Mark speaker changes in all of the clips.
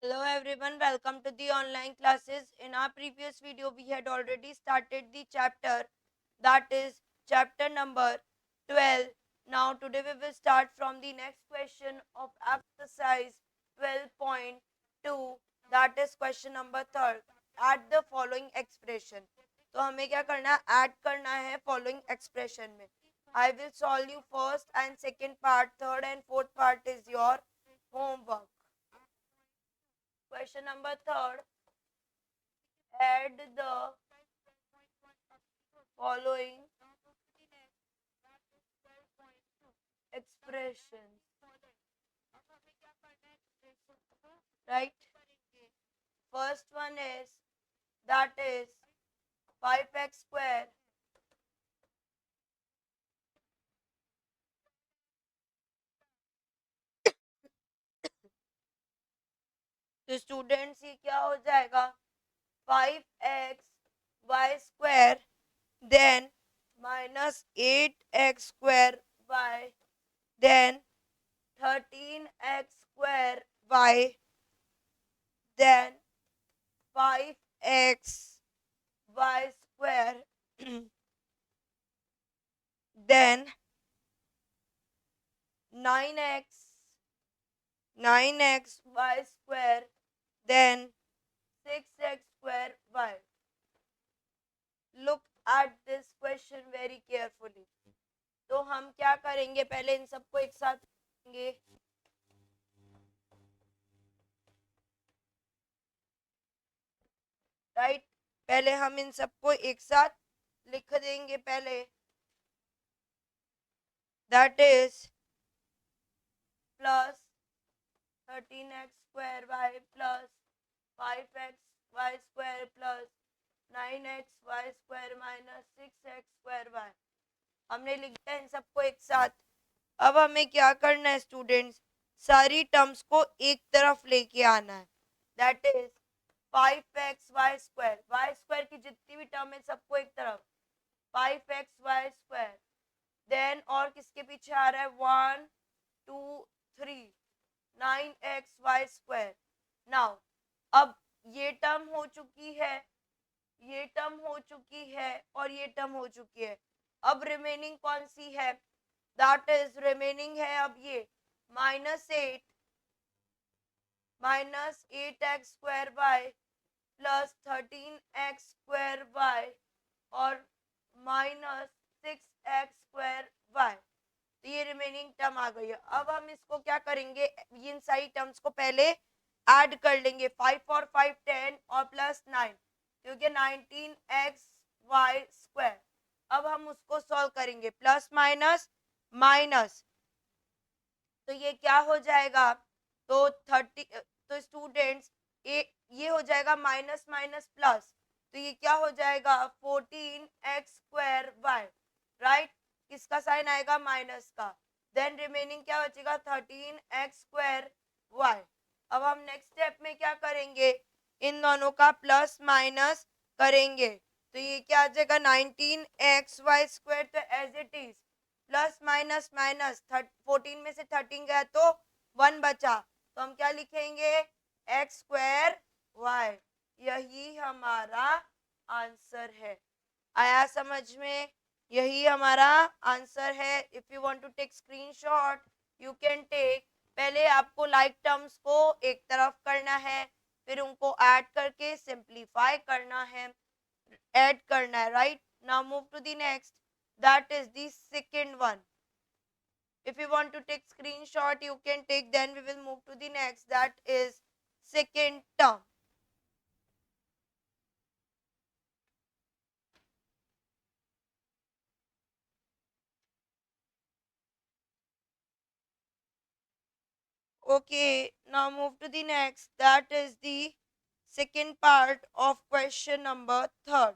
Speaker 1: Hello everyone, welcome to the online classes. In our previous video, we had already started the chapter that is chapter number 12. Now today we will start from the next question of exercise 12.2, that is question number 3. Add the following expression. तो हमें क्या करना है, add करना है following expression में. I will solve you first and second part, third and fourth part is your homework. Question number 3, add the following expressions. Right? First one is, that is 5x square तो students ये क्या हो जाएगा, 5x square then minus 8x square y then 13x square y then 5x square then 9x y square then 6x square y. Look at this question very carefully. तो हम क्या करेंगे, पहले इन सबको एक साथ करेंगे. राइट, पहले हम इन सबको एक साथ लिख देंगे. पहले that is plus 13x square y plus 5x y square plus 9x y square minus 6x square y. हमने लिख दिया इन सबको एक साथ. अब हमें क्या करना है स्टूडेंट्स, सारी टर्म्स को एक तरफ लेके आना है. That is 5x y square की जितनी भी टर्म है सबको एक तरफ, 5x y स्क्वायर देन और किसके पीछे आ रहा है, 1 2 3 9x y स्क्वायर. नाउ अब ये टर्म हो चुकी है, ये टर्म हो चुकी है और ये टर्म हो चुकी है. अब रिमेनिंग कौन सी है, दैट इज रिमेनिंग है अब ये -8 square y plus 13x square y और -6x स्क्वायर वाई. तो ये रिमेनिंग टर्म आ गई है. अब हम इसको क्या करेंगे, इन सारी टर्म्स को पहले ऐड कर लेंगे. 5 और 5 10 और प्लस 9 क्योंकि 19x वाई स्क्वायर. अब हम उसको सॉल्व करेंगे, प्लस माइनस माइनस, तो ये क्या हो जाएगा, तो 30, तो स्टूडेंट्स ये हो जाएगा माइनस माइनस प्लस, तो ये क्या हो जाएगा 14x स्क्वायर वाई. राइट, किसका साइन आएगा, माइनस का. देन रिमेनिंग क्या बचेगा 13x स्क्वायर वाई. अब हम नेक्स्ट स्टेप में क्या करेंगे, इन दोनों का प्लस माइनस करेंगे. तो ये क्या आ जाएगा 19x वाई स्क्वायर, तो as it is plus minus minus 14 में से 13 गया तो 1 बचा, तो हम क्या लिखेंगे एक्स स्क्वायर वाई. यही हमारा आंसर है. आया समझ में, यही हमारा आंसर है. If you want to take screenshot you can take. पहले आपको लाइक टर्म्स को एक तरफ करना है, फिर उनको ऐड करके सिंप्लीफाई करना है, ऐड करना है. Right, now move to the next, that is the second one. If you want to take screenshot you can take, then we will move to the next, that is second term. Okay, now move to the next, that is the second part of question number 3.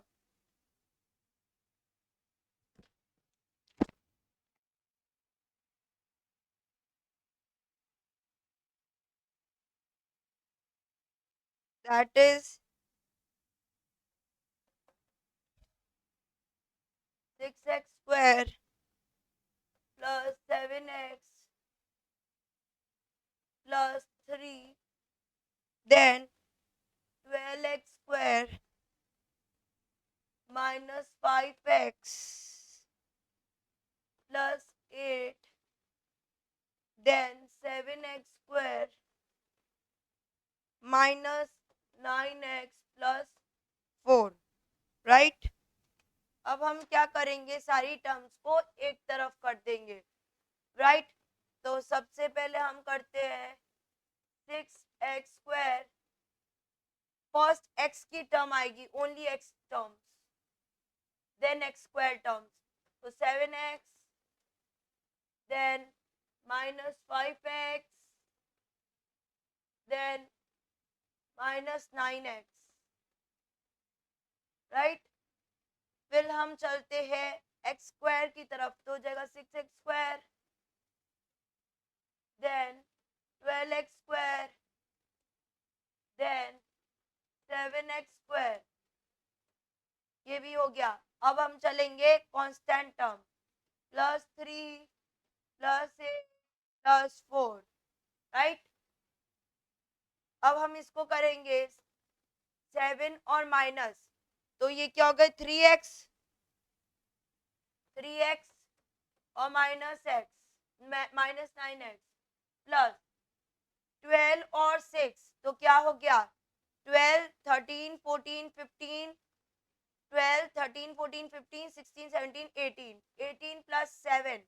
Speaker 1: That is 6x square plus 7x plus 3 then 12x square minus 5x plus 8, then 7x square minus 9x plus 4, right. अब हम क्या करेंगे, सारी terms को एक तरफ कर देंगे, राइट। तो सबसे पहले हम करते हैं 6x स्क्वायर, फर्स्ट x की टर्म आएगी, only x terms, then x square terms, तो 7x, then minus 5x, then minus 9x, right. फिर हम चलते हैं x स्क्वायर की तरफ, तो हो जाएगा 6x square, then 12x square, then 7x square, ये भी हो गया। अब हम चलेंगे constant term, plus 3 plus 8 plus 4, right. अब हम इसको करेंगे 7 और माइनस, तो ये क्या हो गया 3x, 3x और minus x minus 9x plus 12 और 6, तो क्या हो गया 12 13 14 15, 12 13 14 15 16 17 18, 18 plus 7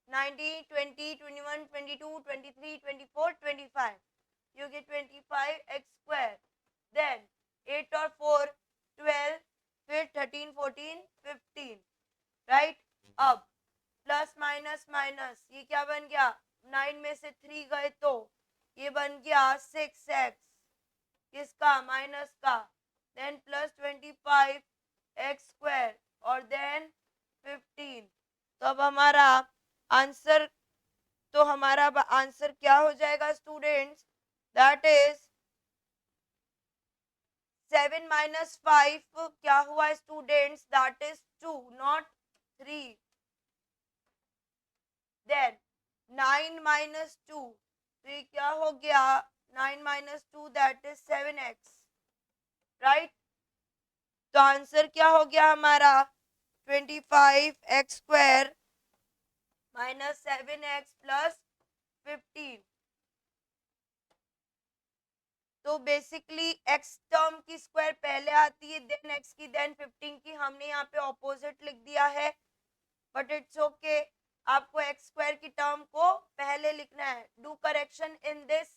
Speaker 1: 19 20 21 22 23 24 25, you get 25x square, then 8 और 4 12, फिर 13 14 15, राइट। अब प्लस माइनस माइनस, ये क्या बन गया 9 में से 3 गए तो ये बन गया 6x, किसका माइनस का, देन प्लस 25x स्क्वायर और देन 15। तो अब हमारा आंसर, तो हमारा आंसर क्या हो जाएगा स्टूडेंट्स, दैट इज 7 माइनस 5 क्या हुआ students, that is 2 not 3, then 9 minus 2, तो ये क्या हो गया 9 minus 2 that is 7x, right. तो आंसर क्या हो गया हमारा 25x square minus 7x plus 15। तो बेसिकली x टर्म की स्क्वायर पहले आती है, देन x की, देन 15 की, हमने यहाँ पे ऑपोजिट लिख दिया है, बट इट्स ओके। आपको x स्क्वायर की टर्म को पहले लिखना है, डू करेक्शन इन दिस,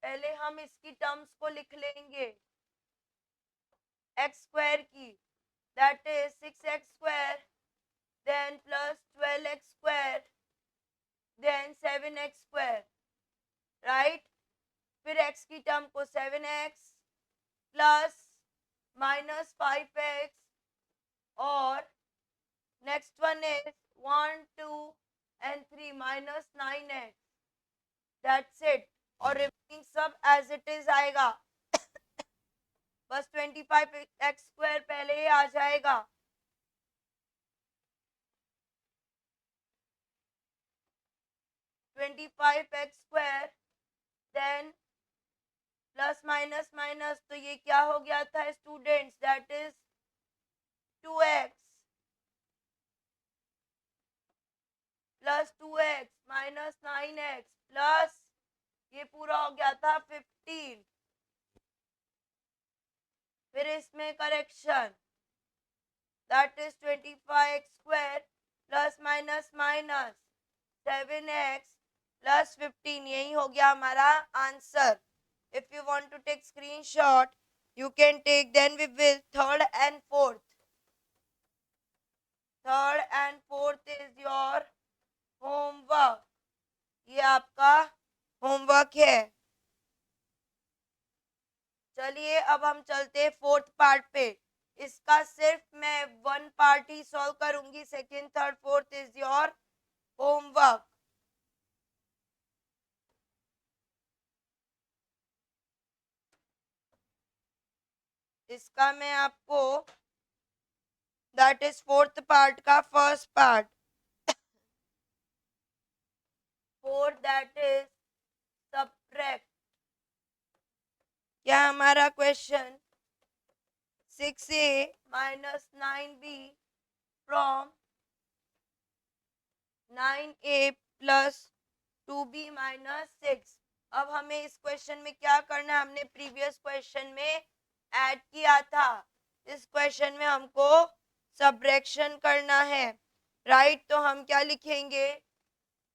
Speaker 1: पहले हम इसकी टर्म्स को लिख लेंगे x स्क्वायर की, that is 6x square, then plus 12x square, then 7x square, right. फिर x की टर्म को 7x प्लस माइनस 5x, और next one is 1 2 and 3 minus 9x, that's it. और रिमेनिंग सब एज इट इज आएगा, बस 25x square पहले ही आ जाएगा, 25x square, then plus minus minus, तो ये क्या हो गया था students, that is 2x plus 2x minus 9x plus ये पूरा हो गया था 15, फिर इसमें correction, that is 25x square plus minus minus 7x plus 15, यही हो गया हमारा answer. If you want to take screenshot you can take, then we will third and fourth is your homework, ये आपका होमवर्क है। चलिए अब हम चलते हैं फोर्थ पार्ट पे, इसका सिर्फ मैं वन पार्ट ही सॉल्व करूंगी, second third fourth is your homework. इसका मैं आपको, दैट इज फोर्थ पार्ट का first part, fourth that is subtract, क्या हमारा question 6a minus 9b from 9a plus 2b minus 6। अब हमें इस क्वेश्चन में क्या करना है, हमने प्रीवियस क्वेश्चन में ऐड किया था, इस क्वेश्चन में हमको सब्ट्रैक्शन करना है, राइट। तो हम क्या लिखेंगे,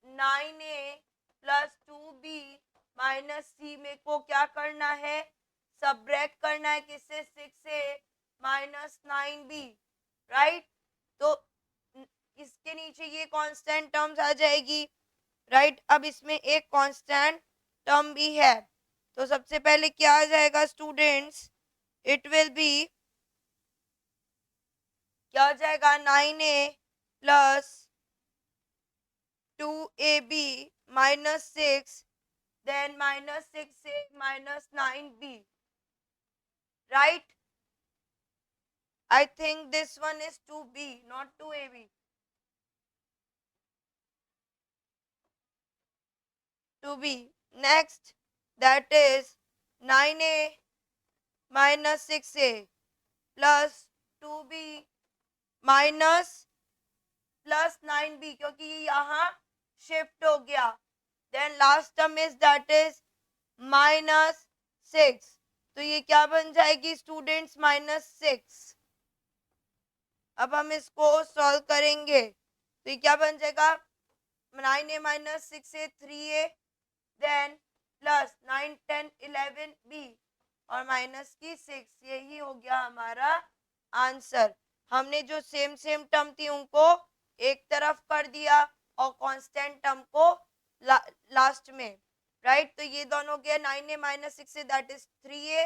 Speaker 1: 9a plus 2b minus c में को क्या करना है, सब्ट्रैक्ट करना है, किससे, 6a माइनस 9b, राइट। तो इसके नीचे ये कांस्टेंट टर्म्स आ जाएगी, राइट। अब इसमें एक कांस्टेंट टर्म भी है, तो सबसे पहले क्या आ जाएगा स्टूडेंट्स, इट विल बी, क्या हो जाएगा, 9a plus 2ab minus 6 then minus 6a minus 9b, right. I think this one is 2b, not 2ab. 2b. Next, that is 9a minus 6a plus 2b minus plus 9b, क्योंकि ये यहाँ shift हो गया। Then last term is that is minus 6. तो ये क्या बन जाएगी स्टूडेंट्स, माइनस 6। अब हम इसको सॉल्व करेंगे तो ये क्या बन जाएगा, 9a minus 6a 3a then plus 9 10 11 b और माइनस की 6, यही हो गया हमारा आंसर। हमने जो सेम सेम टर्म थी उनको एक तरफ कर दिया और कांस्टेंट टर्म को लास्ट में, राइट। तो ये दोनों गए, 9a minus 6a that is 3a,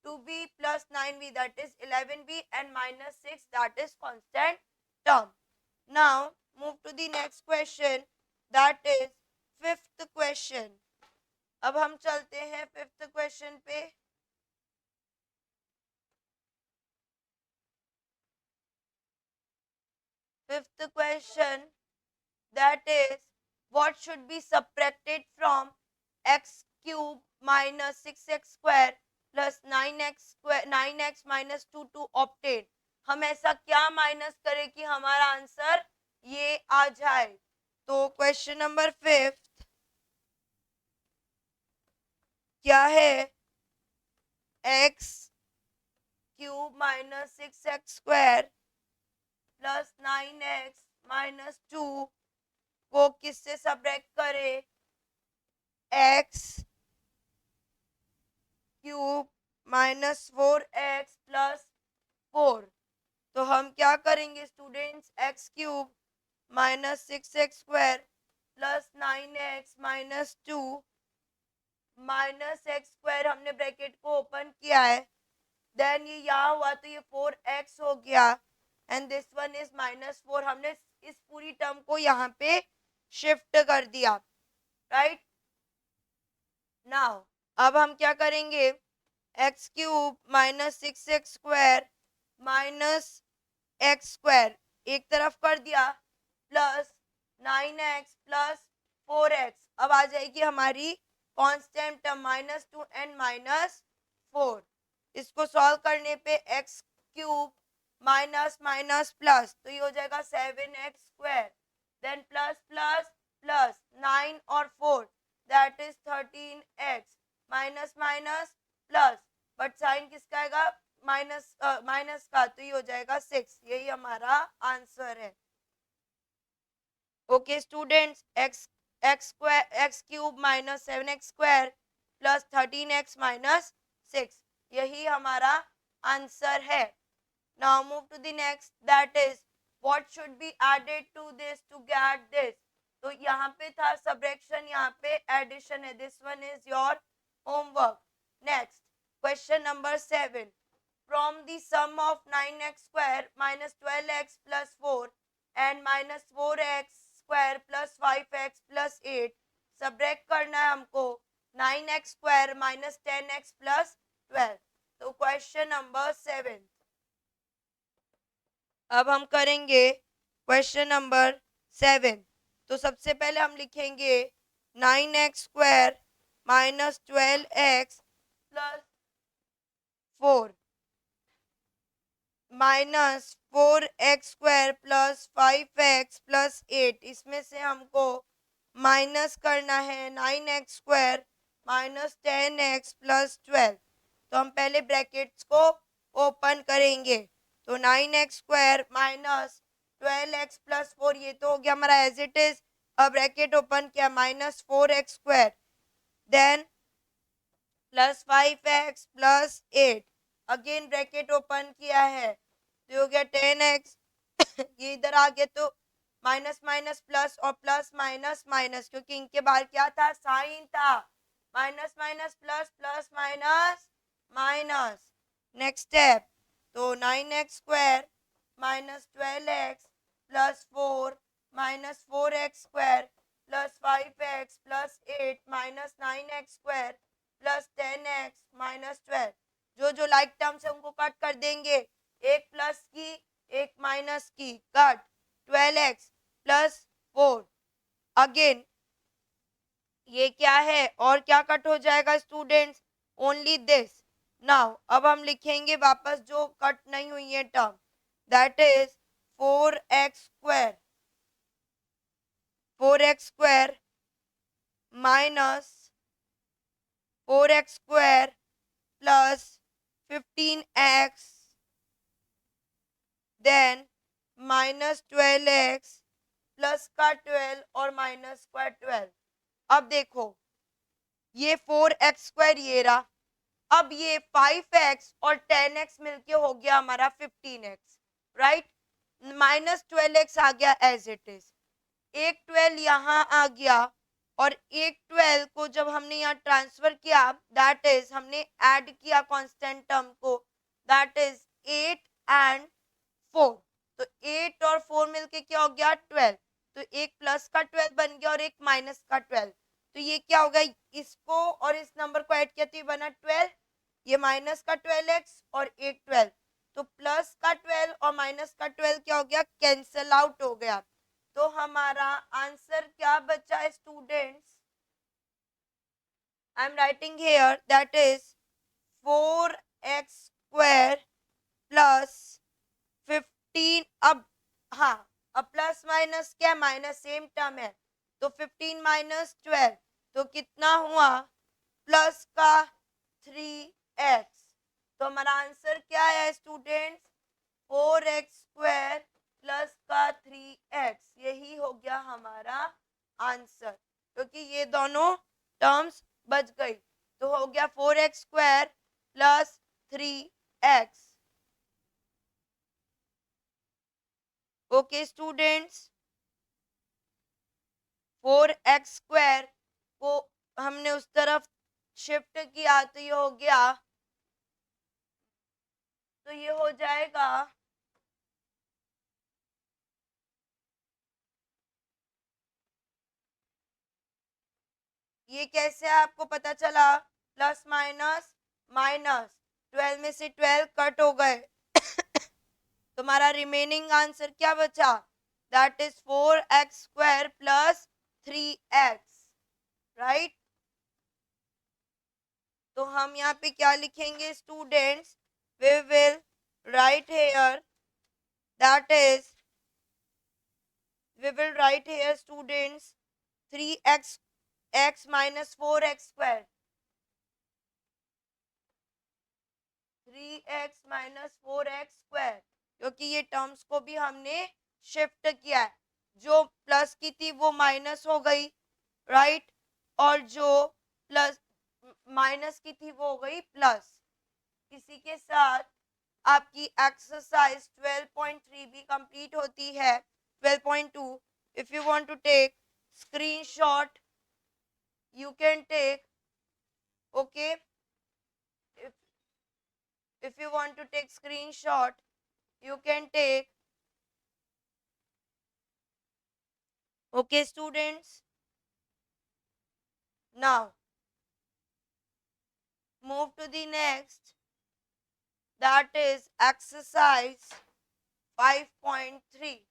Speaker 1: 2b plus 9b that is 11b and minus 6 that is constant term. Now move to the next question, that is fifth question. अब हम चलते हैं फिफ्थ क्वेश्चन पे। Fifth question, that is what should be subtracted from x cube minus 6x square plus 9x minus 2 to obtain। हम ऐसा क्या minus करें कि हमारा आंसर ये आ जाए। तो क्वेश्चन नंबर 5 क्या है, x cube minus 6x square plus 9x minus 2 को किससे सब्ट्रैक्ट करें, x cube minus 4x plus 4। तो हम क्या करेंगे students, x cube minus 6x square plus 9x minus 2 minus x square, हमने ब्रैकेट को ओपन किया है, देन ये यहाँ हुआ तो ये 4x हो गया and this one is minus 4। हमने इस पूरी टर्म को यहाँ पे शिफ्ट कर दिया, राइट। नाउ अब हम क्या करेंगे, x cube minus 6x square minus x square एक तरफ कर दिया प्लस 9x प्लस 4x, अब आ जाएगी हमारी constant term minus 2 and minus 4। इसको सॉल्व करने पे x cube minus minus plus, तो ये हो जाएगा 7x square then plus plus plus 9 और 4 that is 13x minus minus plus, but sign किसका आएगा, माइनस माइनस का, तो ये हो जाएगा 6। यही हमारा आंसर है। Okay students, x cube minus 7x square plus 13x minus 6, यही हमारा आंसर है। Now move to the next, that is what should be added to this to get this. तो यहाँ पे था सब्ट्रैक्शन, यहाँ पे एडिशन है, this one is your homework. Next question number 7, from the sum of 9x square minus 12x plus 4 and minus 4x square plus 5x plus 8 subtract करना है हमको 9x square minus 10x plus 12। तो question number 7 अब हम करेंगे question number 7। तो सबसे पहले हम लिखेंगे 9x square minus 12x plus 4 minus 4x² plus 5x plus 8, इसमें से हमको माइनस करना है 9x² माइनस 10x प्लस 12। तो हम पहले ब्रैकेट्स को ओपन करेंगे, तो 9x² माइनस 12x प्लस 4, ये तो हो गया हमारा एज इट इज। अब ब्रैकेट ओपन किया, minus 4x² then plus 5x plus 8, again bracket open किया है, तो हो गया 10x ये इधर आ गया, तो माइनस माइनस प्लस और प्लस माइनस माइनस, क्योंकि इनके बाहर क्या था, साइन था, minus minus plus plus minus minus. Next step, तो 9x² minus 12x plus 4 minus 4x² plus 5x plus 8 minus 9x² plus 10x minus 12। जो जो लाइक टर्म्स है उनको कट कर देंगे, एक प्लस की एक माइनस की, कट 12x प्लस 4, अगेन ये क्या है और क्या कट हो जाएगा स्टूडेंट्स, ओनली दिस। नाउ अब हम लिखेंगे वापस जो कट नहीं हुई है term, that is 4x² minus 4x² plus 15x then minus 12x plus का 12 और माइनस का 12। अब देखो ये 4x² ये रहा, अब ये 5x और 10x मिलके हो गया हमारा 15x, राइट। माइनस 12x आ गया एज इट इज, एक 12 यहाँ आ गया, और एक 12 को जब हमने यहाँ ट्रांसफर किया, दैट इज हमने ऐड किया कांस्टेंट टर्म को, दैट इज 8 एंड 4, तो 8 और 4 मिलके क्या हो गया 12, तो एक प्लस का 12 बन गया और एक माइनस का 12, तो ये क्या होगा, इसको और इस नंबर को ऐड किया तो ये बना 12, ये माइनस का 12x और एक 12, तो प्लस का 12 और माइनस का 12 क्या हो गया, कैंसल आउट हो गया। तो हमारा आंसर क्या बचा है students, I am writing here that is 4x² plus 15, अब हाँ, अब प्लस माइनस क्या, माइनस सेम टर्म है, तो 15 माइनस 12, तो कितना हुआ, प्लस का 3x। तो हमारा आंसर क्या है स्टूडेंट्स, 4x² प्लस का 3x, यही हो गया हमारा आंसर, क्योंकि ये दोनों टर्म्स बच गई, तो हो गया 4x² plus 3x। Okay students, 4x² को हमने उस तरफ शिफ्ट किया, तो ये हो गया, तो ये हो जाएगा ये कैसे आपको पता चला, प्लस माइनस माइनस, 12 में से 12 कट हो गए तुम्हारा रिमेनिंग आंसर क्या बचा, that is 4x² plus 3x, right. तो हम यहाँ पे क्या लिखेंगे students, we will write here that is, we will write here students 3x minus 4x², 3x minus 4x², क्योंकि ये टर्म्स को भी हमने शिफ्ट किया है, जो प्लस की थी वो माइनस हो गई, राइट, और जो प्लस माइनस की थी वो हो गई प्लस। इसी के साथ आपकी एक्सरसाइज 12.3 भी कंप्लीट होती है। 12.2, if you want to take screenshot you can take, okay, if you want to take screenshot you can take, okay students। Now move to the next, that is exercise 5.3,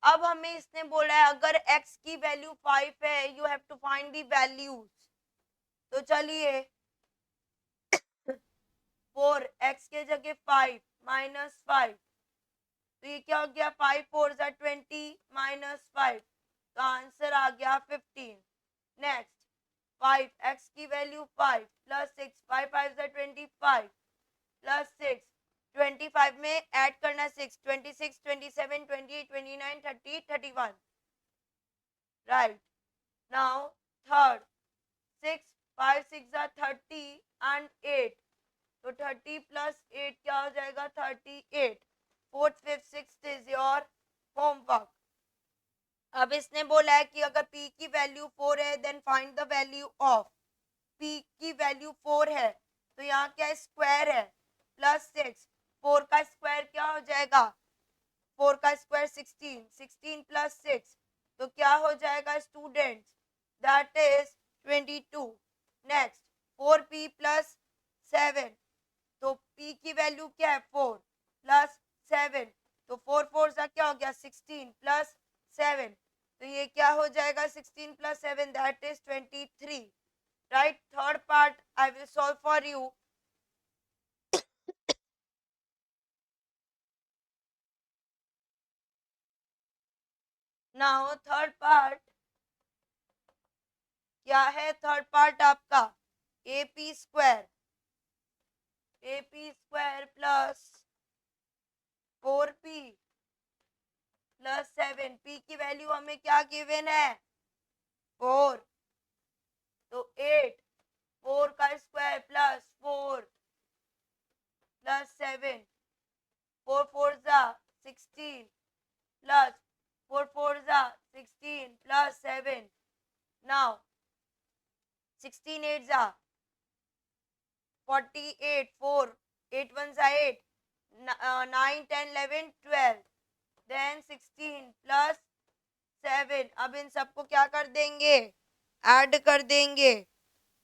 Speaker 1: अब हमें इसने बोला है अगर x की value 5 है, you have to find the values. तो चलिए 4 x के जगह 5 माइनस 5, तो ये क्या हो गया, 5 4 जा 20 माइनस 5, तो आंसर आ गया 15। नेक्स्ट 5 x की वैल्यू 5 प्लस 6, 5 5 जा 25 प्लस 6, 25 में ऐड करना 6, 26 27 28 29 30 31, राइट। नाउ थर्ड 6 5 6 जा 30 एंड 8, तो 30 प्लस 8 क्या हो जाएगा, 38। Fourth fifth sixth is your homework. अब इसने बोला है कि अगर p की वैल्यू 4 है then find the value of p की वैल्यू 4 है, तो यहाँ क्या स्क्वायर है, प्लस 6, 4 का स्क्वायर क्या हो जाएगा, 4 का स्क्वायर 16, 16 प्लस 6, तो क्या हो जाएगा students, that is 22। Next 4p plus 7, तो p की वैल्यू क्या है 4 प्लस 7, तो 4 4 सा क्या हो गया 16 प्लस 7, तो ये क्या हो जाएगा 16 plus 7 that is 23, right. Third part I will solve for you. Now third part क्या है, थर्ड पार्ट आपका AP square plus 4p plus 7, p की वैल्यू हमें क्या गिवन है 4, तो 8, 4 का स्क्वायर प्लस 4 प्लस 7, 4 4 जा 16 प्लस 4 4 जा 16 प्लस 7, नाउ 16 8 जा 48, 4 8 1 जा 8, 9 10 11 12, देन 16 प्लस 7, अब इन सबको क्या कर देंगे, ऐड कर देंगे,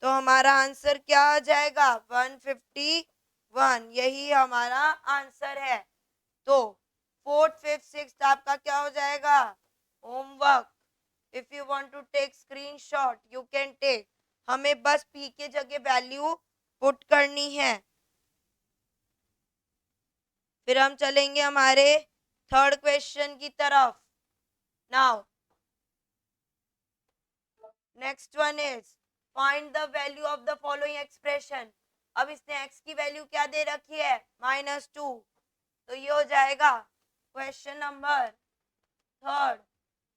Speaker 1: तो हमारा आंसर क्या आ जाएगा 151, यही हमारा आंसर है। तो फोर्थ फिफ्थ सिक्स्थ आपका क्या हो जाएगा homework. If you want to take screenshot you can take, हमें बस p के जगह वैल्यू पुट करनी है। फिर हम चलेंगे हमारे थर्ड क्वेश्चन की तरफ। Now next one is find the value of the following expression. अब इसने x की वैल्यू क्या दे रखी है -2, तो ये हो जाएगा क्वेश्चन नंबर थर्ड,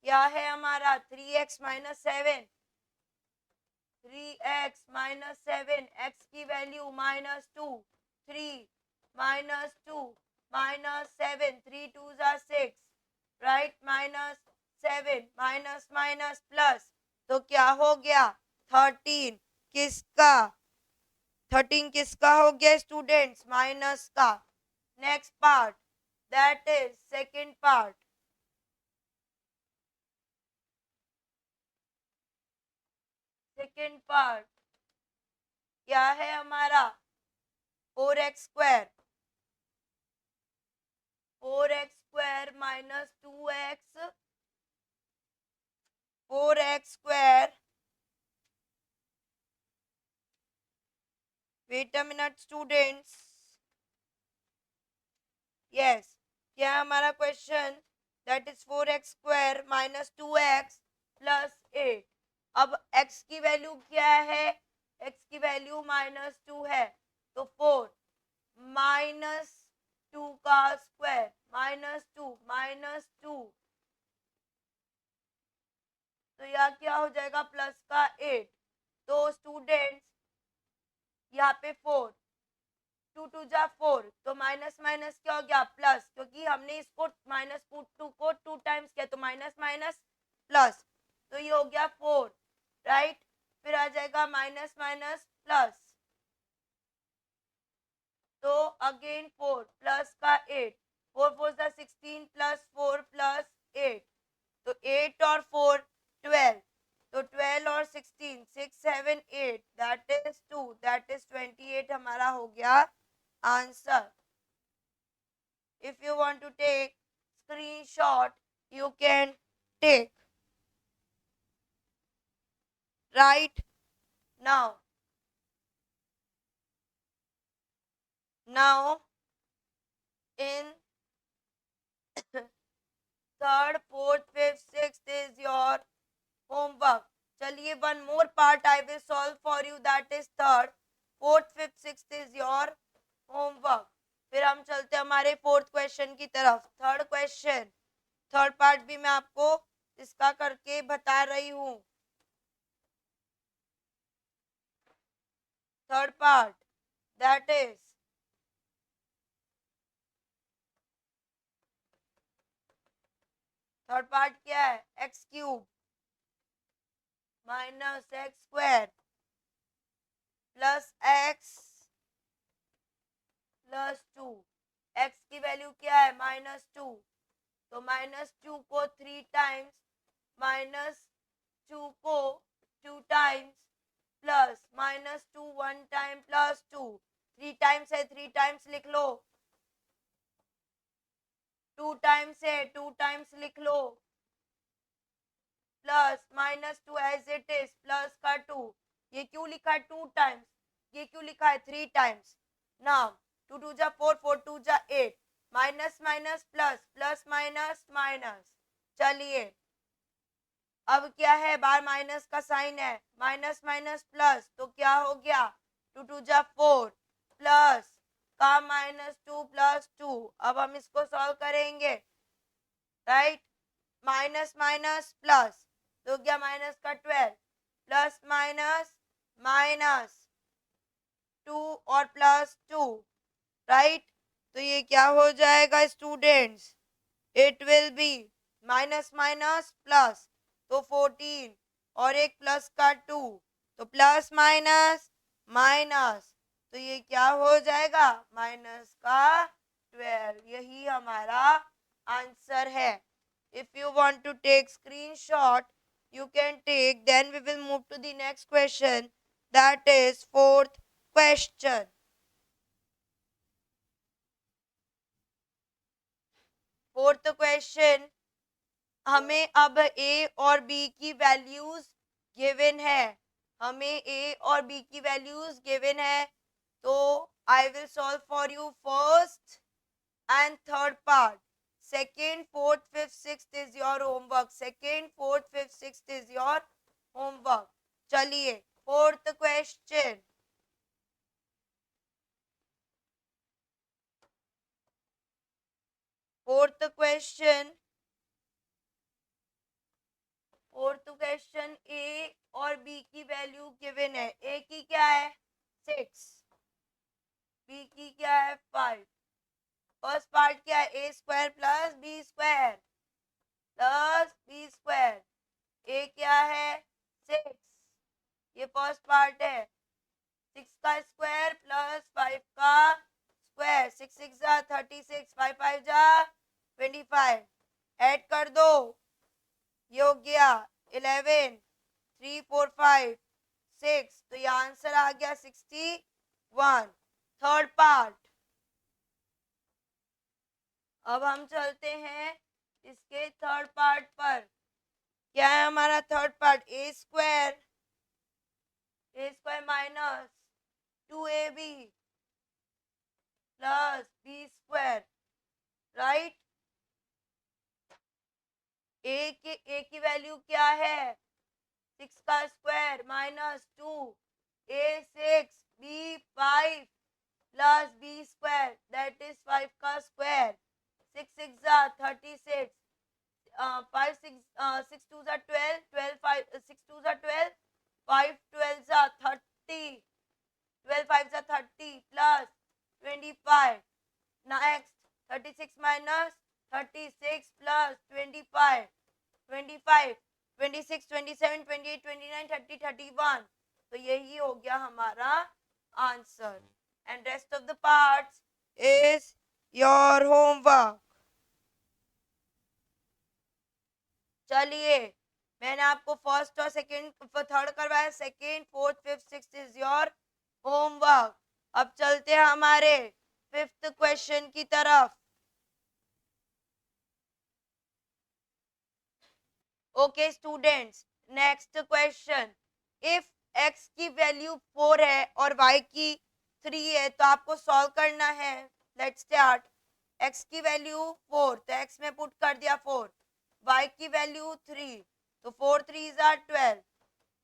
Speaker 1: क्या है हमारा 3x minus 7, 3x minus 7, x की वैल्यू -2, 3 -2 -7, 3 2 जा 6, राइट, -7 माइनस माइनस प्लस, तो क्या हो गया 13, किसका 13 किसका हो गया स्टूडेंट्स, माइनस का। Next part that is second part, second part क्या है हमारा 4x square, 4x square minus 2x, 4x square, wait a minute students, yes, क्या है हमारा question, that is 4x square minus 2x plus 8। अब x की value क्या है, x की वैल्यू -2 है, तो 4 -2 का स्क्वायर -2, तो यह क्या हो जाएगा प्लस का 8। तो स्टूडेंट्स यहाँ पे 4 2 2 जा 4, तो माइनस माइनस क्या हो गया प्लस, क्योंकि हमने इसको -2 को 2 टाइम्स किया, तो माइनस माइनस प्लस, तो ये हो गया 4, राइट। फिर आ जाएगा माइनस माइनस प्लस, तो अगेन 4 प्लस का 8, 4 4 जा 16 प्लस 4 प्लस 8, तो 8 और 4 12, तो 12 और 16 6 7 8 दैट इज 2, दैट इज 28 हमारा हो गया answer. If you want to take screenshot you can take. Right now in third, fourth, fifth, sixth is your homework. चलिए one more part I will solve for you, that is third, fourth, fifth, sixth is your homework. फिर हम चलते हैं हमारे fourth question की तरफ. Third question, third part भी मैं आपको इसका करके बता रही हूँ. Third part that is third part क्या है? X cube minus x square plus x plus 2. X की वैल्यू क्या है? -2. तो -2 को 3 टाइम्स, -2 को 2 times, plus -2 1 time plus 2. 3 times है, 3 टाइम्स लिख लो. 2 टाइम्स है, 2 टाइम्स लिख लो. Plus -2 as it is, plus का 2. ये क्यों लिखा है 2 टाइम्स? ये क्यों लिखा है 3 टाइम्स? नाउ 2 2 जा 4, 4 2 जा 8. Minus minus plus, plus minus minus. चलिए अब क्या है? बार माइनस का साइन है, माइनस माइनस प्लस, तो क्या हो गया? 2 2 जा 4 प्लस का -2 प्लस 2. अब हम इसको सॉल्व करेंगे. राइट, माइनस माइनस प्लस, तो क्या? माइनस का 12 प्लस माइनस माइनस 2 और प्लस 2. राइट, तो ये क्या हो जाएगा students? It will be minus minus plus, तो 14 और एक प्लस का 2, तो प्लस माइनस माइनस, तो ये क्या हो जाएगा? माइनस का 12. यही हमारा आंसर है. If you want to take screenshot, you can take. Then we will move to the next question. That is fourth question. Fourth question, हमें अब ए और बी की वैल्यूज गिवन है. हमें ए और बी की वैल्यूज गिवन है. तो I will solve for you first and third part. Second, fourth, fifth, sixth is your homework. Second, fourth, fifth, sixth is your homework. चलिए fourth question. Fourth question, fourth question, A और B की value given है. ए की क्या है? 6. B की क्या है? 5. फर्स्ट पार्ट क्या है? A square plus B square plus B square. A क्या है? 6. ये फर्स्ट पार्ट है. 6 का स्क्वायर प्लस 5 का स्क्वायर. 6 6 जा 36, 5 5 जा 25. ऐड कर दो, ये हो गया 11, 3 4 5 6. तो ये आंसर आ गया 61. Third part. अब हम चलते हैं इसके थर्ड पार्ट पर. क्या है हमारा third part? A square minus 2ab plus B square. Right, A की वैल्यू क्या है? 6 का square minus 2, A 6, B 5 plus B square that is 5 का स्क्वायर. 6 6 जा 36, 5 6 6 2 जा 12, 12 5 6 2 जा 12, 5 12 जा 30, 12 5 जा 30 प्लस 25. Next 36 minus 36 plus 25, 25 26 27 28 29 30 31. तो यही हो गया हमारा answer. And rest of the parts is your homework. चलिए मैंने आपको फर्स्ट और सेकंड थर्ड करवाया. Second, fourth, fifth, sixth is your homework. अब चलते हैं हमारे फिफ्थ क्वेश्चन की तरफ. Okay students, next question, if x की वैल्यू 4 है और y की 3 है तो आपको सॉल्व करना है। Let's start. x की वैल्यू 4 तो x में पुट कर दिया 4, y की वैल्यू 3 तो 4 3 आर 12,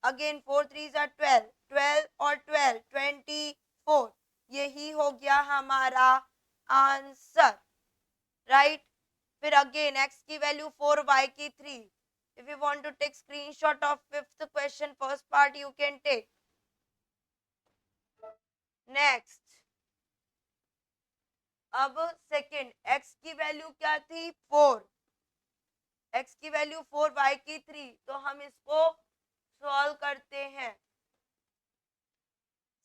Speaker 1: अगेन 4 3 आर 12, 12 और 12 24, यही हो गया हमारा आंसर, राइट। फिर अगेन x की वैल्यू 4, y की 3। If you want to take screenshot of fifth question first part, you can take. Next, अब सेकंड, x की वैल्यू क्या थी 4, x की वैल्यू 4, y की 3, तो हम इसको सॉल्व करते हैं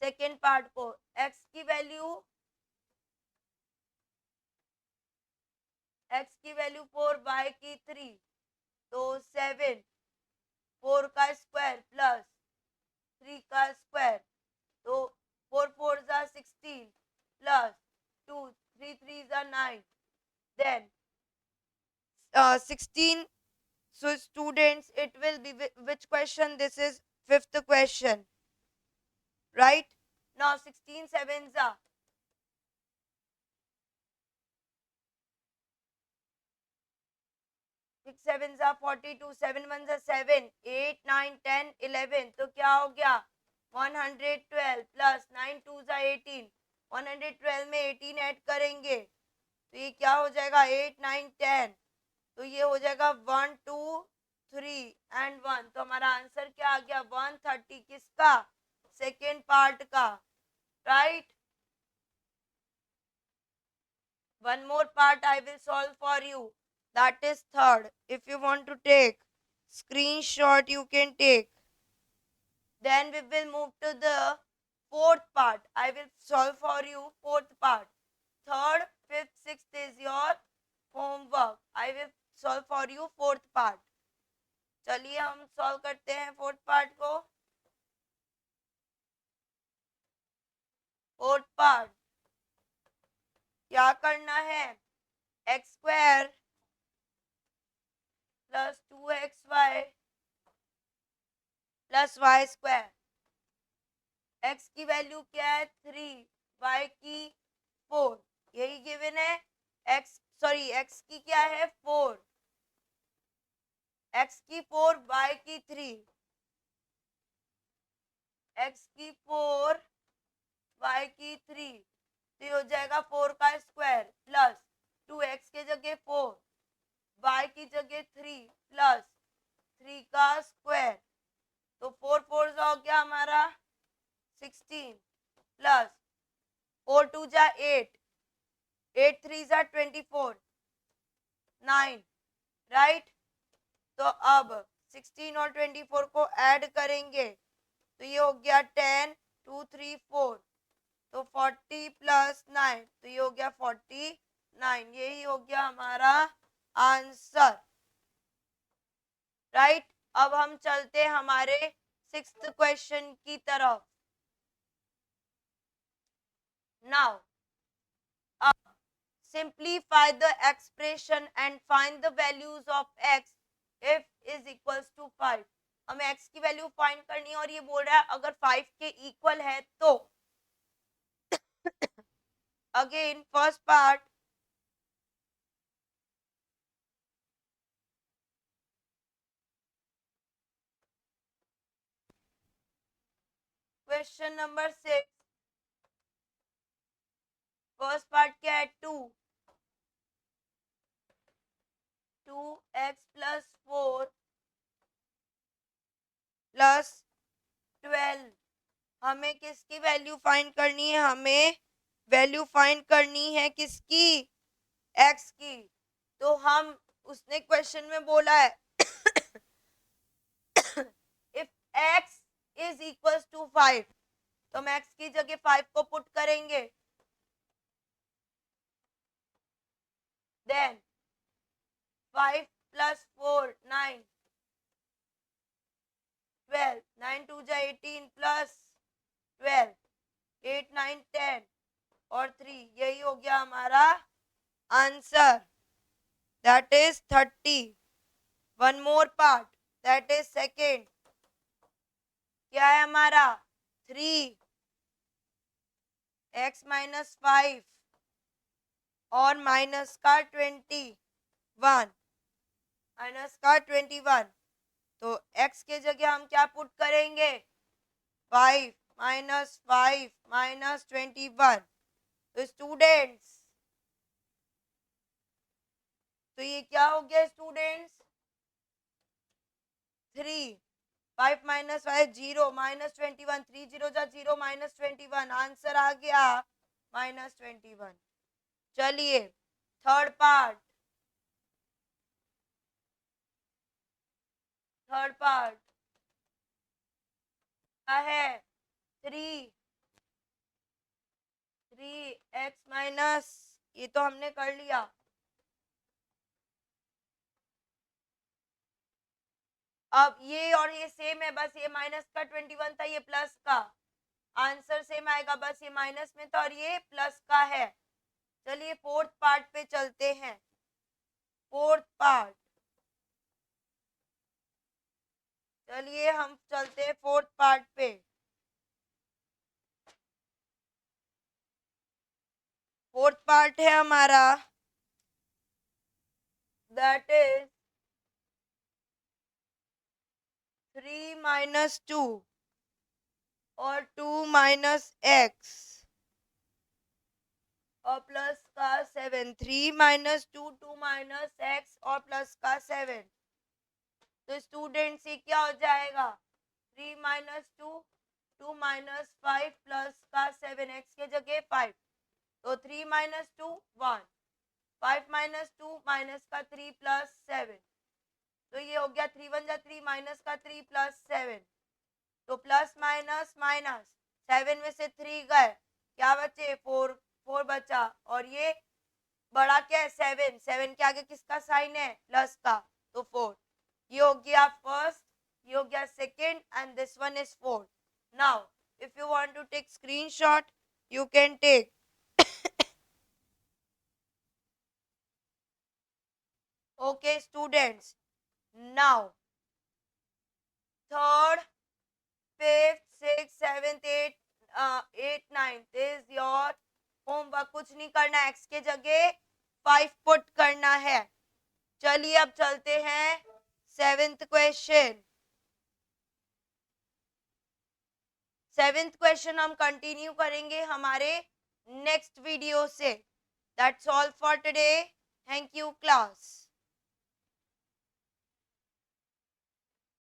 Speaker 1: सेकंड पार्ट को। x की वैल्यू 4, y की 3, तो 7, 4 का स्क्वायर प्लस 3 का स्क्वायर, तो 4 4 जा 16 प्लस 2 3 3 जा 9, then 16. So students, it will be which question? This is fifth question, right? Now 16 sevens are 6 sevens are 42, 7 ones are 7, 8 9 10 11, तो क्या हो गया 112 प्लस 9 2 are 18, 112 में 18 ऐड करेंगे तो ये क्या हो जाएगा 8 9 10, तो ये हो जाएगा 1 2 3 एंड 1, तो हमारा आंसर क्या आ गया 130, किसका सेकेंड पार्ट का, right. One more part I will solve for you, that is third. If you want to take screenshot, you can take. Then we will move to the fourth part. I will solve for you fourth part. Third, fifth, sixth is your homework. I will solve for you fourth part. चलिए हम solve करते हैं fourth part को। Fourth part क्या करना है, x square plus 2xy plus y square, x की value क्या है 3, वाई की 4, यही गिवन है। एक्स की क्या है 4, एक्स की 4, वाई की 3, एक्स की 4, वाई की 3, तो ये हो जाएगा 4 का स्क्वायर प्लस 2x के जगह 4, y की जगह 3 प्लस 3 का स्क्वायर, तो 4 4 हो गया हमारा 16 प्लस 4 2 जा 8, 8 3 जा 24, 9, राइट। तो अब 16 और 24 को ऐड करेंगे तो ये हो गया 10 2 3 4, तो 40 प्लस 9, तो ये हो गया 49, यही हो गया हमारा आंसर, राइट। अब हम चलते हैं हमारे सिक्स्थ क्वेश्चन की तरफ। Now simplify the expression and find the values of x if is equals to 5। हमें x की वैल्यू फाइंड करनी है और ये बोल रहा है अगर 5 के इक्वल है तो। Again first part, question number 6, first part क्या है 2x प्लस 4 प्लस 12, हमें किसकी वैल्यू फाइंड करनी है, हमें वैल्यू फाइंड करनी है किसकी, x की। तो हम उसने क्वेश्चन में बोला है if x is equal to 5, तो हम x की जगह 5 को पुट करेंगे, देन 5 प्लस 4 9, 12, 9 2 जा 18 प्लस 12, 8 9 10 और 3, यही हो गया हमारा answer, that is 30। One more part, that is second, क्या है हमारा 3x माइनस 5 और माइनस का 21, माइनस का 21, तो x के जगह हम क्या पुट करेंगे 5 माइनस 5 माइनस 21। तो स्टूडेंट्स, तो ये क्या हो गया स्टूडेंट्स 3, 5 माइनस 5 0 माइनस 21, 3 0 जा 0 माइनस 21, आंसर आ गया माइनस 21। चलिए थर्ड पार्ट, थर्ड पार्ट क्या है 3x माइनस, ये तो हमने कर लिया, अब ये और ये सेम है, बस ये माइनस का 21 था, ये प्लस का, आंसर सेम आएगा, बस ये माइनस में था और ये प्लस का है। चलिए फोर्थ पार्ट पे चलते हैं, फोर्थ पार्ट, चलिए हम चलते हैं फोर्थ पार्ट पे। फोर्थ पार्ट है हमारा दैट इज 3 माइनस 2 और 2 माइनस एक्स और प्लस का 7, 3 माइनस 2 2 माइनस एक्स और प्लस का 7। तो स्टूडेंट से क्या हो जाएगा 3 माइनस 2 2 माइनस 5 प्लस का 7, एक्स के जगह 5, तो 3 माइनस 2 1, 5 माइनस 2 माइनस का 3 प्लस 7, तो ये हो गया 3 1 जा 3 माइनस का 3 प्लस 7, तो प्लस माइनस माइनस 7 में से 3 गए, क्या बचे 4, 4 बचा, और ये बड़ा क्या है 7, 7 के आगे किसका साइन है प्लस का, तो 4। ये हो गया फर्स्ट, ये हो गया second and this one is fourth. Now if you want to take screenshot you can take okay students, now third, fifth, sixth, seventh, eighth, ninth is your homework, कुछ नहीं करना, x के जगह 5 पुट करना है। चलिए अब चलते हैं सेवेंथ क्वेश्चन, सेवेंथ क्वेश्चन हम कंटिन्यू करेंगे हमारे नेक्स्ट वीडियो से। That's all for today, thank you class.